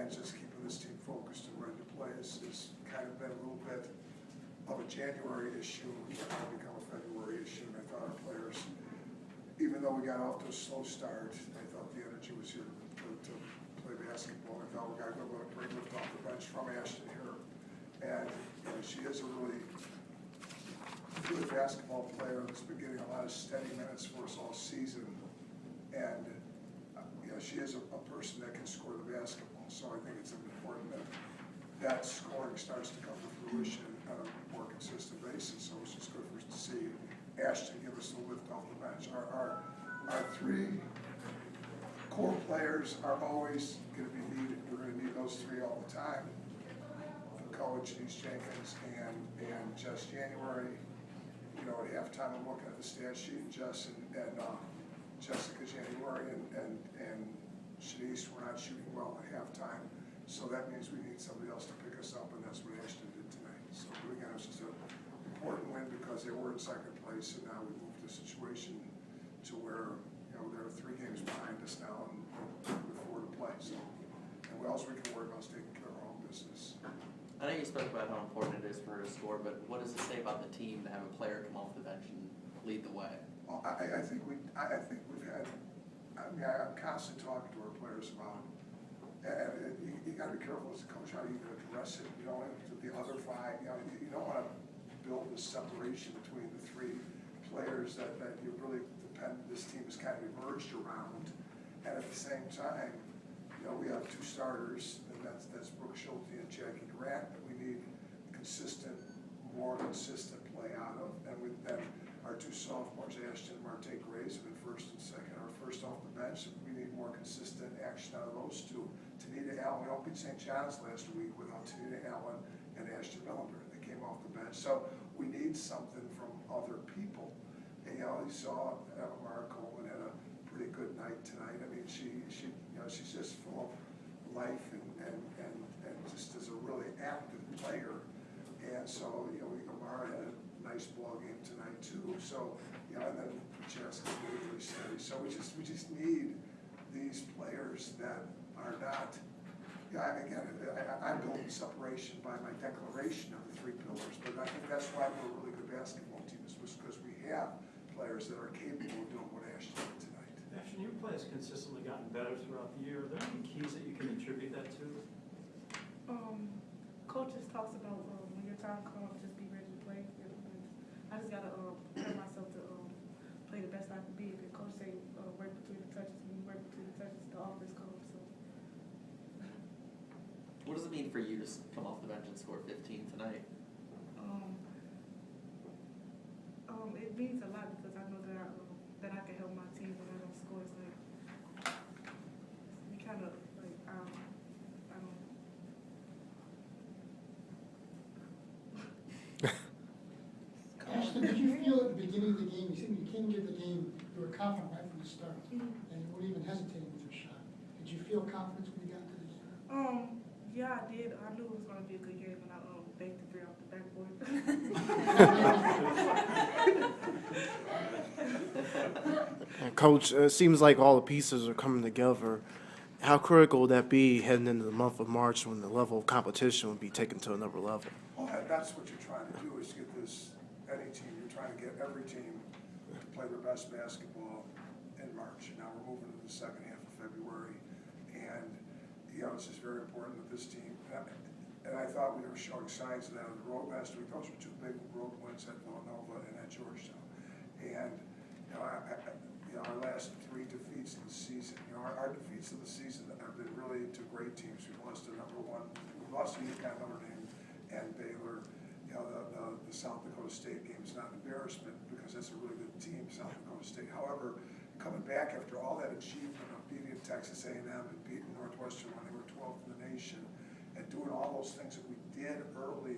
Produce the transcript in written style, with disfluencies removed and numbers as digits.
and just keeping this team focused and ready to play is kind of been a little bit of a January issue. It's now become a February issue, and I thought our players, even though we got off to a slow start, I thought the energy was here to play basketball. I thought we got a great lift off the bench from Ashton here, and she is a really good basketball player that's been getting a lot of steady minutes for us all season, and she is a person that can score the basketball. So I think it's important that scoring starts to come to fruition on a more consistent basis. So it's just good for us to see Ashton give us the lift off the bench. Our three core players are always going to be needed. We're going to need those three all the time. Coach Denise Jenkins and Jess January. At halftime, I'm looking at the stat sheet, and Jessica January and Shanice were not shooting well at halftime. So that means we need somebody else to pick us up, and that's what Ashton did tonight. So again, it was just an important win because they were in second place, and now we moved the situation to where they're 3 games behind us now, and with 4 to play. So, and what else we can worry about is taking care of our own business. I know you spoke about how important it is for her to score, but what does it say about the team to have a player come off the bench and lead the way? Well, I think we've had. I'm constantly talking to our players about, and you got to be careful as a coach how you address it. The other 5. You don't want to build this separation between the 3 players that you really depend. This team is kind of emerged around, and at the same time, we have 2 starters, and that's Brooke Schulte and Jackie Grant, that we need more consistent play out of. And then our 2 sophomores, Ashton and Marte Graves, have been first and second. Our first off the bench, we need more consistent action out of those 2. Tanita Allen, we don't beat St. John's last week without Tanita Allen and Ashton Millender. They came off the bench. So we need something from other people. And you saw Mara Coleman had a pretty good night tonight. I mean, she's just full of life and just is a really active player. And so, Mara had a nice ball game tonight too. So, and then Jessica's really steady. So we just need these players that are not. I'm building separation by my declaration of the 3 pillars, but I think that's why we're a really good basketball team, is because we have players that are capable of doing what Ashton did tonight. Ashton, your play has consistently gotten better throughout the year. Are there any keys that you can attribute that to? Coaches talks about when your time comes, just be ready to play. I just gotta prepare myself to play the best I can be. If the coach say work between the touches, we work between the touches. The offense comes. So. What does it mean for you to come off the bench and score 15 tonight? It means a lot because I know that I can help my team when I don't score. It's like we kind of like I don't. Ashton, did you feel at the beginning of the game, you said you came into the game, you were confident right from the start, and you weren't even hesitating with your shot. Did you feel confidence when you got to the game? Yeah, I did. I knew it was going to be a good game when I banked the 3 off the backboard. Coach, it seems like all the pieces are coming together. How critical would that be heading into the month of March when the level of competition would be taken to another level? Well, that's what you're trying to do, is get any team, you're trying to get every team to play their best basketball in March. Now we're moving to the second half of February, and it's just very important that this team, and I thought we were showing signs of that on the road last week. Those were 2 big road wins at Villanova and at Georgetown. And our last 3 defeats of the season, our defeats of the season have been really to great teams. We lost to number 1, we lost to UConn, Notre Dame, and Baylor. The South Dakota State game is not an embarrassment because that's a really good team, South Dakota State. However, coming back after all that achievement of beating Texas A&M and beating Northwestern when they were 12th in the nation, and doing all those things that we did early